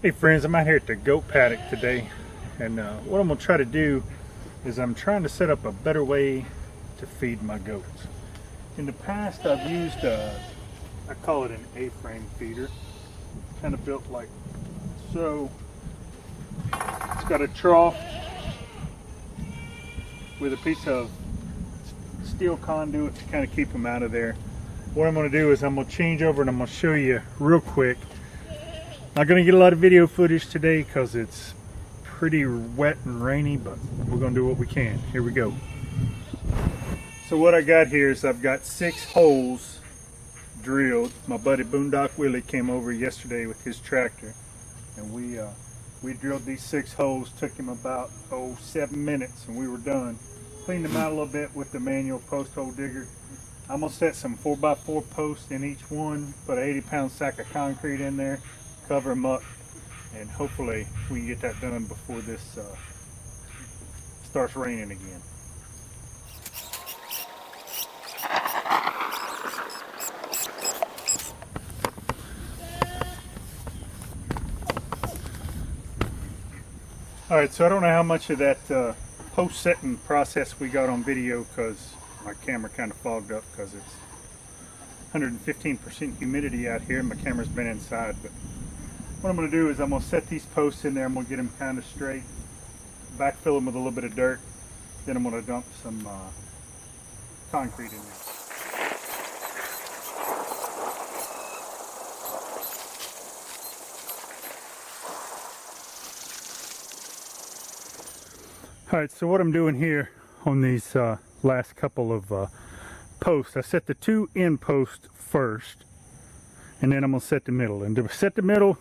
Hey friends, I'm out here at the goat paddock today, and what I'm going to try to do is I'm trying to set up a better way to feed my goats. In the past I've used I call it an A-frame feeder, kind of built like so. It's got a trough with a piece of steel conduit to kind of keep them out of there. What I'm going to do is I'm going to change over and I'm going to show you real quick. Not going to get a lot of video footage today because it's pretty wet and rainy, but we're going to do what we can. Here we go. So what I got here is I've got 6 holes drilled. My buddy Boondock Willie came over yesterday with his tractor, and we drilled these 6 holes. Took him about 7 minutes, and we were done. Cleaned them out a little bit with the manual post hole digger. I'm going to set some 4x4 posts in each one, put an 80-pound sack of concrete in there, cover them up, and hopefully we can get that done before this starts raining again. Alright, so I don't know how much of that post setting process we got on video because my camera kind of fogged up because it's 115% humidity out here and my camera's been inside. But what I'm going to do is I'm going to set these posts in there. I'm going to get them kind of straight, backfill them with a little bit of dirt, then I'm going to dump some concrete in there. Alright, so what I'm doing here on these last couple of posts, I set the 2 end posts first, and then I'm going to set the middle. And to set the middle,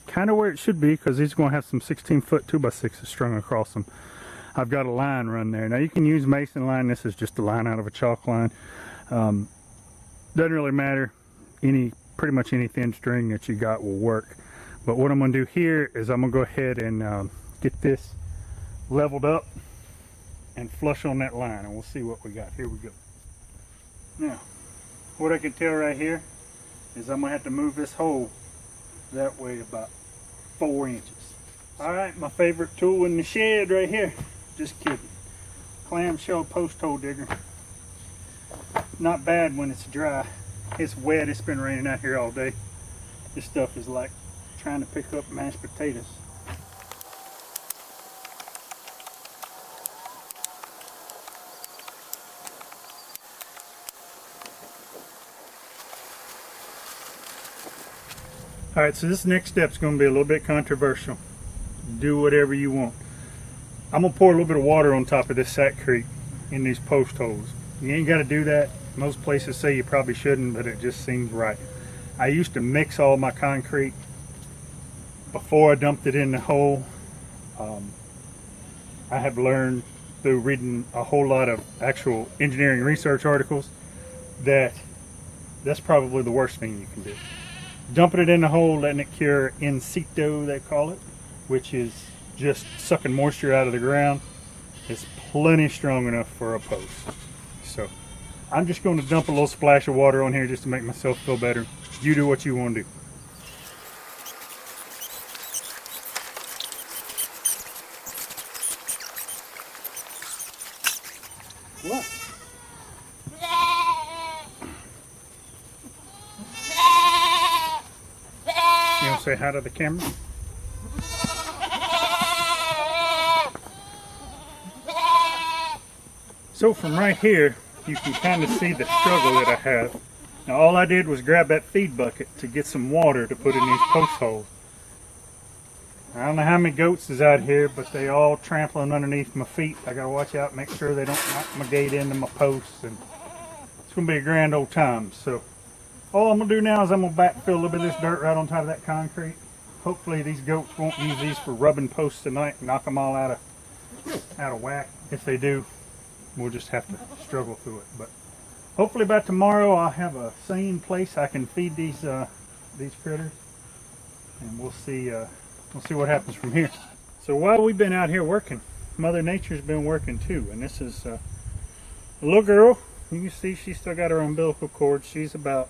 kind of where it should be, because these are going to have some 16-foot 2x6s strung across them. I've got a line run there. Now you can use mason line. This is just a line out of a chalk line. Doesn't really matter. Pretty much any thin string that you got will work. But what I'm going to do here is I'm going to go ahead and get this leveled up and flush on that line, and we'll see what we got. Here we go. Now, what I can tell right here is I'm going to have to move this hole that way about 4 inches. Alright, my favorite tool in the shed right here. Just kidding. Clamshell post hole digger. Not bad when it's dry. It's wet. It's been raining out here all day. This stuff is like trying to pick up mashed potatoes. Alright, so this next step is going to be a little bit controversial. Do whatever you want. I'm going to pour a little bit of water on top of this sackcrete in these post holes. You ain't got to do that. Most places say you probably shouldn't, but it just seems right. I used to mix all my concrete before I dumped it in the hole. I have learned through reading a whole lot of actual engineering research articles that that's probably the worst thing you can do. Dumping it in the hole, letting it cure in situ, they call it, which is just sucking moisture out of the ground, is plenty strong enough for a post. So I'm just going to dump a little splash of water on here just to make myself feel better. You do what you want to do. What? You want to say hi to the camera? So from right here, you can kind of see the struggle that I have. Now all I did was grab that feed bucket to get some water to put in these post holes. I don't know how many goats is out here, but they all trampling underneath my feet. I gotta watch out, make sure they don't knock my gate into my posts, and it's gonna be a grand old time. So all I'm going to do now is I'm going to backfill a little bit of this dirt right on top of that concrete. Hopefully these goats won't use these for rubbing posts tonight and knock them all out of whack. If they do, we'll just have to struggle through it. But hopefully by tomorrow I'll have a sane place I can feed these critters, and we'll see what happens from here. So while we've been out here working, Mother Nature's been working too, and this is a little girl. You can see she's still got her umbilical cord. She's about,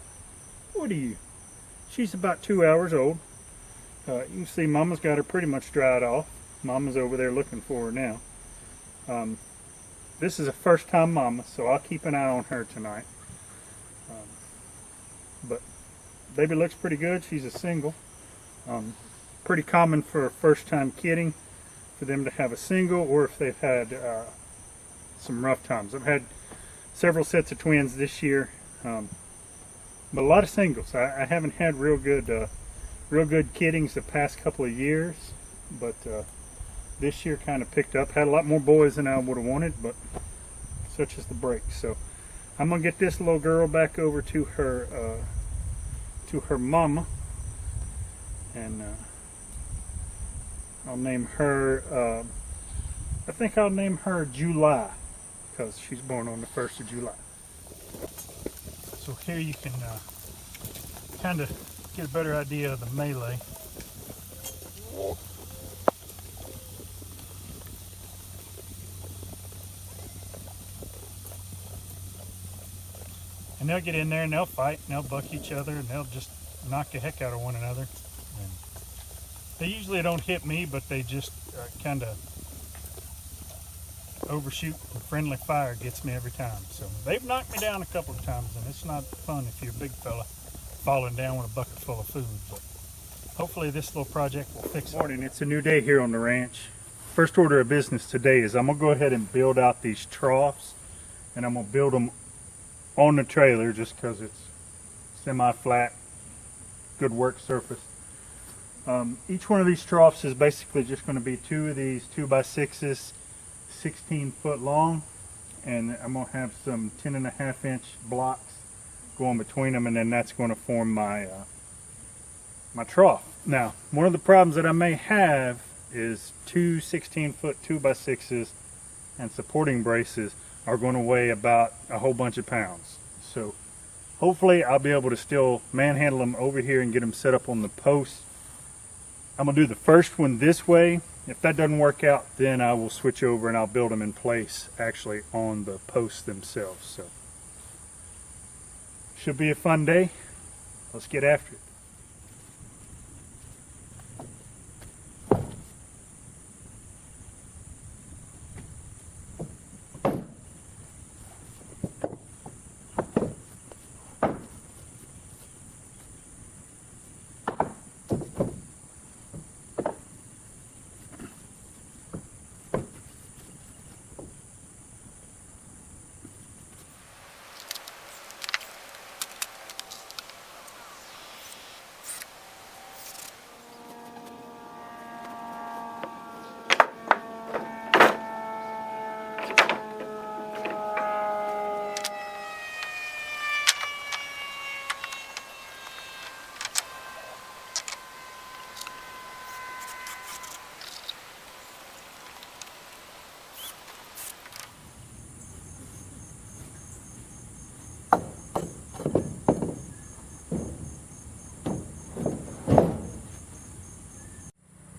she's about 2 hours old. You can see Mama's got her pretty much dried off. Mama's over there looking for her now. This is a first time mama, so I'll keep an eye on her tonight. But baby looks pretty good. She's a single. Pretty common for a first time kidding for them to have a single, or if they've had some rough times. I've had several sets of twins this year, but a lot of singles. I haven't had real good kiddings the past couple of years, but this year kind of picked up. Had a lot more boys than I would have wanted, but such is the break. So I'm gonna get this little girl back over to her mama, and I'll name her. I think I'll name her July, because she's born on the 1st of July. So here you can kind of get a better idea of the melee. And they'll get in there and they'll fight and they'll buck each other and they'll just knock the heck out of one another. And they usually don't hit me, but they just kind of overshoot, and friendly fire gets me every time. So they've knocked me down a couple of times, and it's not fun if you're a big fella falling down with a bucket full of food. But hopefully this little project will fix it. Morning, it's a new day here on the ranch. First order of business today is I'm gonna go ahead and build out these troughs, and I'm gonna build them on the trailer just because it's semi-flat, good work surface. Each one of these troughs is basically just going to be 2 of these 2x6s, 16 foot long, and I'm going to have some 10.5-inch blocks going between them, and then that's going to form my my trough. Now, one of the problems that I may have is 2 16-foot 2x6s and supporting braces are going to weigh about a whole bunch of pounds. So hopefully I'll be able to still manhandle them over here and get them set up on the post. I'm going to do the first one this way. If that doesn't work out, then I will switch over and I'll build them in place actually on the posts themselves. So should be a fun day. Let's get after it.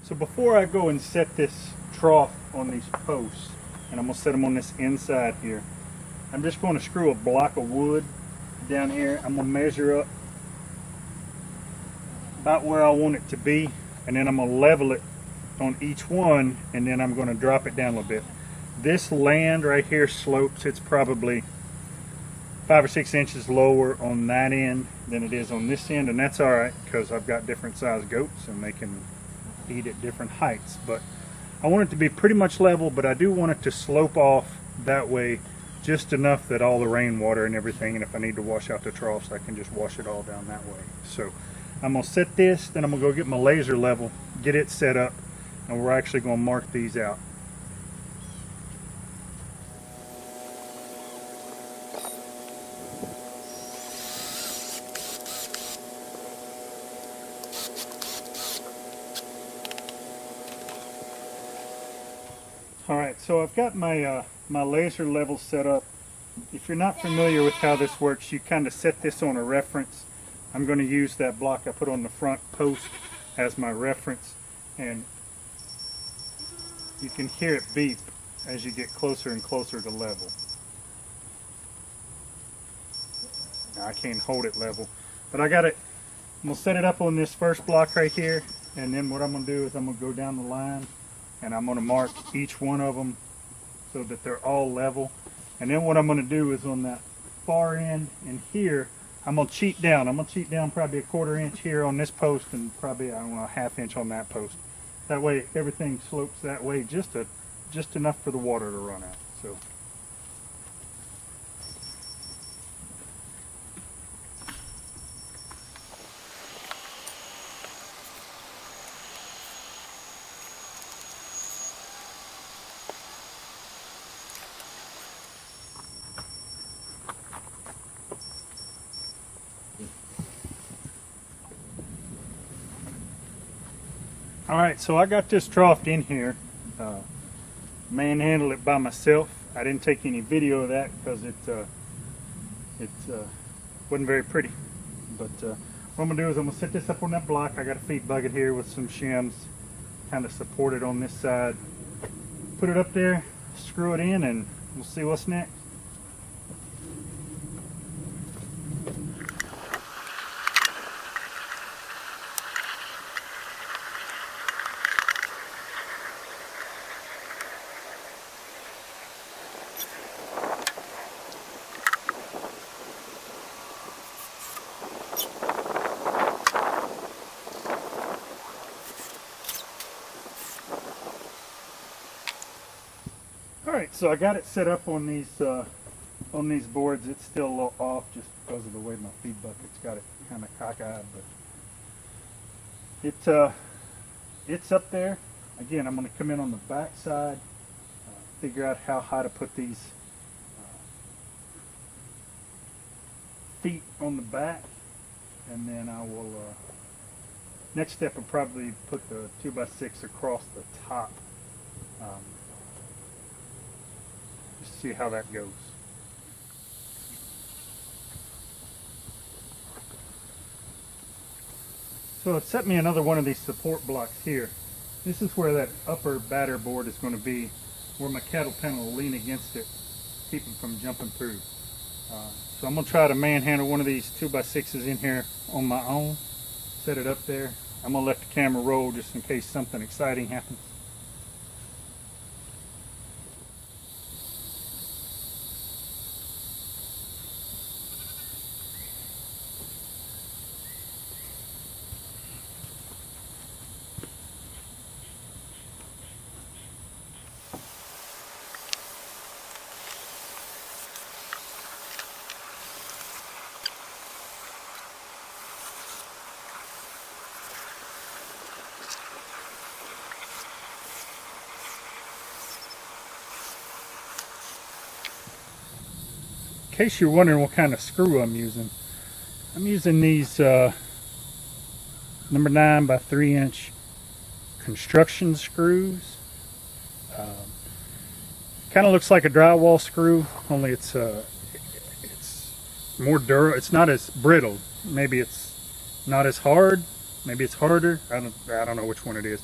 So before I go and set this trough on these posts, and I'm going to set them on this inside here, I'm just going to screw a block of wood down here. I'm going to measure up about where I want it to be, and then I'm going to level it on each one, and then I'm going to drop it down a little bit. This land right here slopes. It's probably 5 or 6 inches lower on that end than it is on this end, and that's all right because I've got different size goats and they can eat at different heights. But I want it to be pretty much level, but I do want it to slope off that way just enough that all the rainwater and everything, and if I need to wash out the troughs, I can just wash it all down that way. So I'm going to set this, then I'm going to go get my laser level, get it set up, and we're actually going to mark these out. Alright, so I've got my my laser level set up. If you're not familiar with how this works, you kind of set this on a reference. I'm going to use that block I put on the front post as my reference, and you can hear it beep as you get closer and closer to level. Now, I can't hold it level, but I got it. I'm going to set it up on this first block right here, And then what I'm going to do is I'm going to go down the line and I'm going to mark each one of them so that they're all level. And then what I'm going to do is on that far end and here, I'm going to cheat down. I'm going to cheat down probably a 1/4 inch here on this post and probably, I don't know, a 1/2 inch on that post. That way everything slopes that way, just enough for the water to run out. So. Alright, so I got this trough in here, manhandled it by myself. I didn't take any video of that because it wasn't very pretty. But what I'm going to do is I'm going to set this up on that block. I got a feed bucket here with some shims kind of supported on this side. Put it up there, screw it in, and we'll see what's next. Alright, so I got it set up on these boards. It's still a little off just because of the way my feed bucket's got it kind of cockeyed, but it's up there. Again, I'm going to come in on the back side, figure out how high to put these feet on the back, and then I will next step will probably put the 2x6 across the top. Just see how that goes. So it set me another one of these support blocks here. This is where that upper batter board is going to be, where my cattle panel will lean against it, keep them from jumping through. So I'm going to try to manhandle one of these 2x6s in here on my own, set it up there. I'm going to let the camera roll just in case something exciting happens. In case you're wondering what kind of screw I'm using these number 9 by 3 inch construction screws. Kind of looks like a drywall screw, only it's more durable. It's not as brittle. Maybe it's not as hard. Maybe it's harder. I don't know which one it is.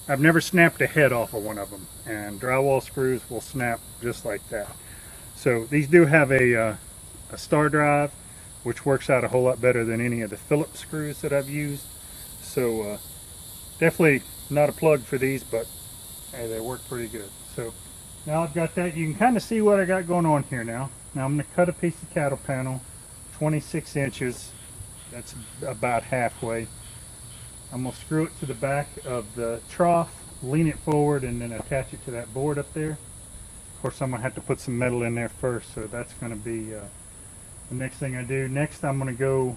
I've never snapped a head off of one of them, and drywall screws will snap just like that. So these do have a star drive, which works out a whole lot better than any of the Phillips screws that I've used. So definitely not a plug for these, but hey, they work pretty good. So now I've got that. You can kind of see what I got going on here now. Now I'm going to cut a piece of cattle panel, 26 inches. That's about halfway. I'm going to screw it to the back of the trough, lean it forward, and then attach it to that board up there. Of course, I'm going to have to put some metal in there first, so that's going to be the next thing I do. Next, I'm going to go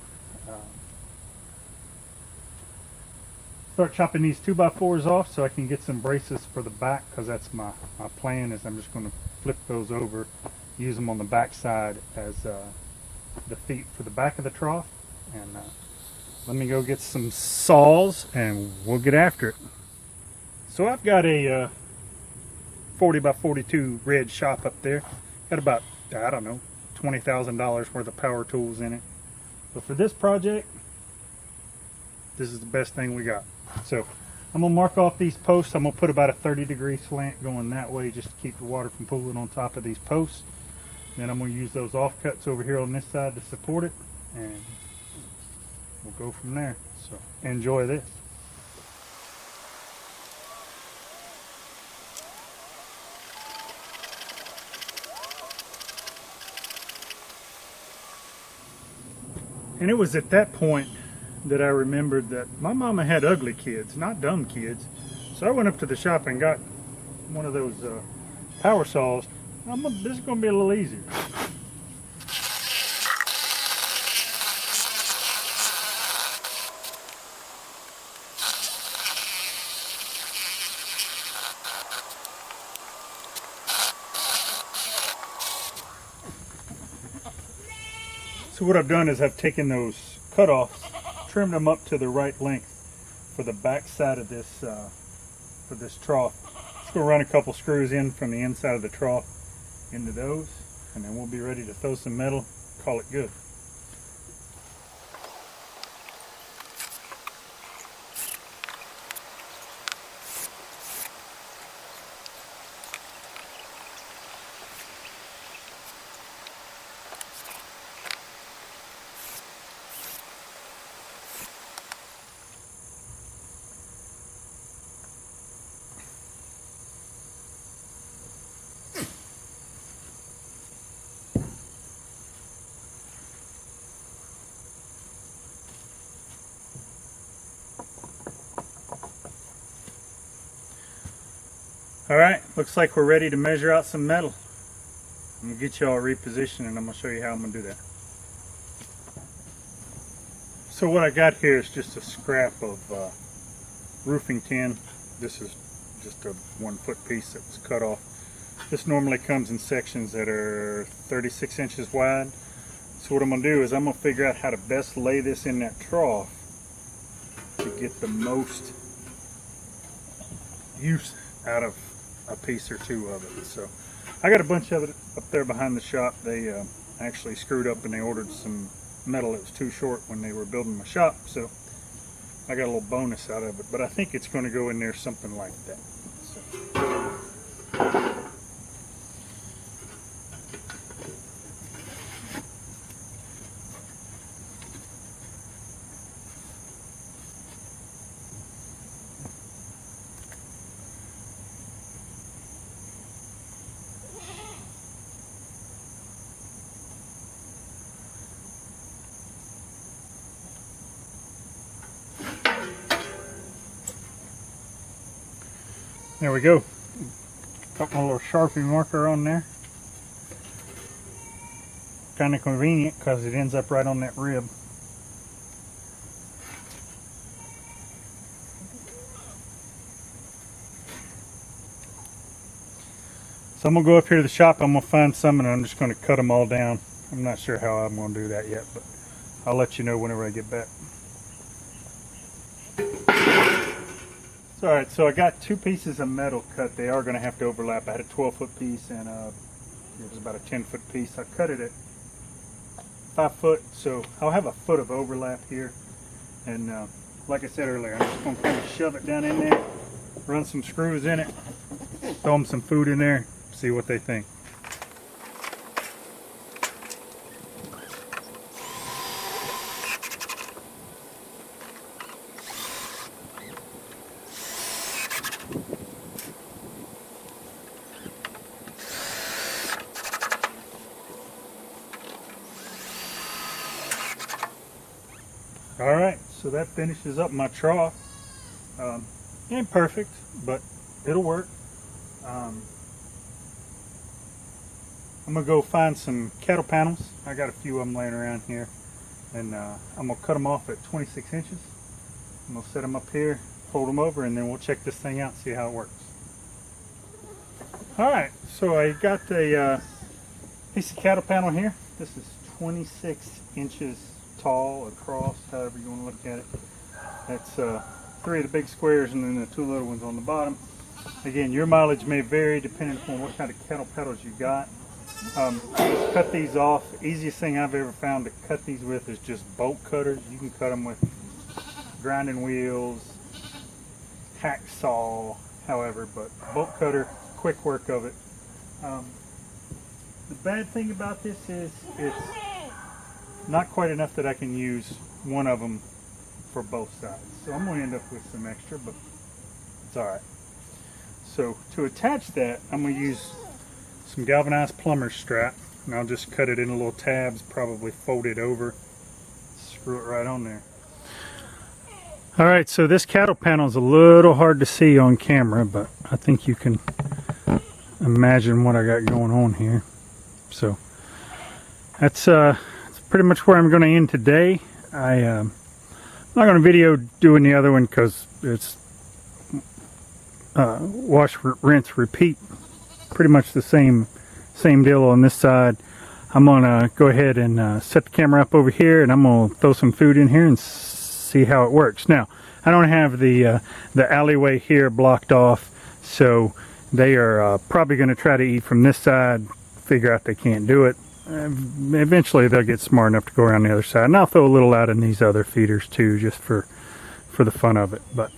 start chopping these 2x4s off so I can get some braces for the back, because that's my plan is I'm just going to flip those over, use them on the back side as the feet for the back of the trough. And let me go get some saws and we'll get after it. So I've got a 40 by 42 red shop up there. Got about, I don't know, $20,000 worth of power tools in it. But for this project, this is the best thing we got. So I'm gonna mark off these posts. I'm gonna put about a 30-degree slant going that way just to keep the water from pooling on top of these posts. Then I'm gonna use those offcuts over here on this side to support it, and we'll go from there. So enjoy this. And it was at that point that I remembered that my mama had ugly kids, not dumb kids. So I went up to the shop and got one of those power saws. This is going to be a little easier. So what I've done is I've taken those cutoffs, trimmed them up to the right length for the back side of this trough. Just gonna run a couple screws in from the inside of the trough into those, and then we'll be ready to throw some metal, call it good. Alright, looks like we're ready to measure out some metal. I'm going to get you all repositioned and I'm going to show you how I'm going to do that. So what I got here is just a scrap of roofing tin. This is just a 1 foot piece that was cut off. This normally comes in sections that are 36 inches wide. So what I'm going to do is I'm going to figure out how to best lay this in that trough to get the most use out of a piece or two of it. So I got a bunch of it up there behind the shop. They actually screwed up and they ordered some metal that was too short when they were building my shop, so I got a little bonus out of it, but I think it's going to go in there something like that. There we go. Got my little Sharpie marker on there. Kind of convenient because it ends up right on that rib. So I'm going to go up here to the shop. I'm going to find some and I'm just going to cut them all down. I'm not sure how I'm going to do that yet, but I'll let you know whenever I get back. Alright, so I got 2 pieces of metal cut. They are going to have to overlap. I had a 12-foot piece and it was about a 10-foot piece. I cut it at 5 foot, so I'll have a foot of overlap here. And like I said earlier, I'm just going to kind of shove it down in there, run some screws in it, throw them some food in there, see what they think. Alright, so that finishes up my trough. Ain't perfect, but it'll work. I'm going to go find some cattle panels. I got a few of them laying around here. And I'm going to cut them off at 26 inches. I'm going to set them up here, fold them over, and then we'll check this thing out and see how it works. Alright, so I got a piece of cattle panel here. This is 26 inches tall across, however you want to look at it. That's 3 of the big squares and then the 2 little ones on the bottom. Again, your mileage may vary depending upon what kind of cattle pedals you got. Just cut these off. Easiest thing I've ever found to cut these with is just bolt cutters. You can cut them with grinding wheels, hacksaw, however, but bolt cutter, quick work of it. The bad thing about this is it's not quite enough that I can use one of them for both sides. So I'm going to end up with some extra, but it's alright. So to attach that, I'm going to use some galvanized plumber's strap, and I'll just cut it into little tabs, probably fold it over, Screw it right on there. All right, so this cattle panel is a little hard to see on camera, but I think you can imagine what I got going on here. So that's pretty much where I'm going to end today. I'm not going to video doing the other one because it's wash, rinse, repeat. Pretty much the same deal on this side. I'm going to go ahead and set the camera up over here, and I'm going to throw some food in here and see how it works. Now, I don't have the alleyway here blocked off, so they are probably going to try to eat from this side, figure out they can't do it. Eventually they'll get smart enough to go around the other side, and I'll throw a little out in these other feeders too, just for the fun of it. But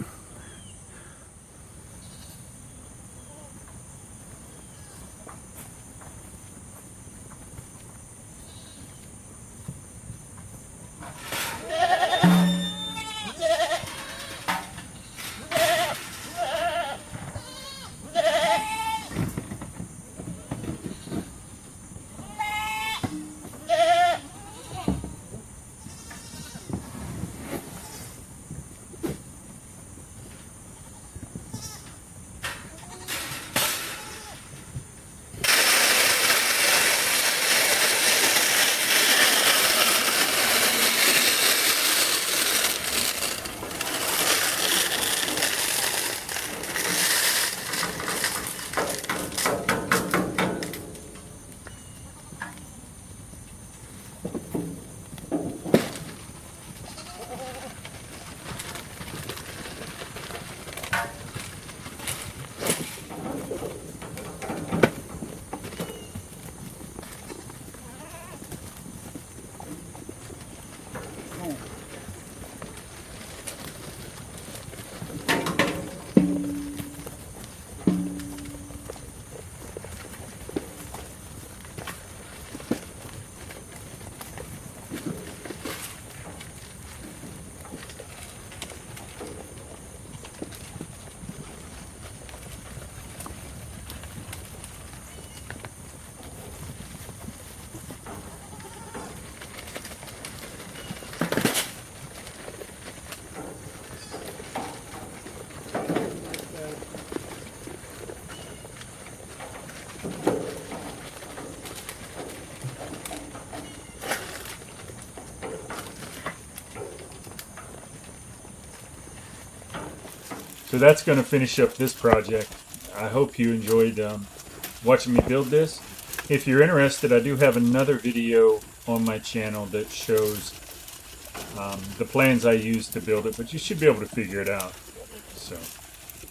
so that's going to finish up this project. I hope you enjoyed watching me build this. If you're interested, I do have another video on my channel that shows the plans I used to build it, but you should be able to figure it out. So,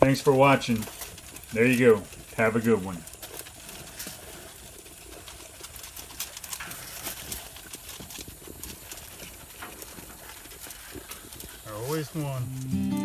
thanks for watching. There you go. Have a good one. Always one.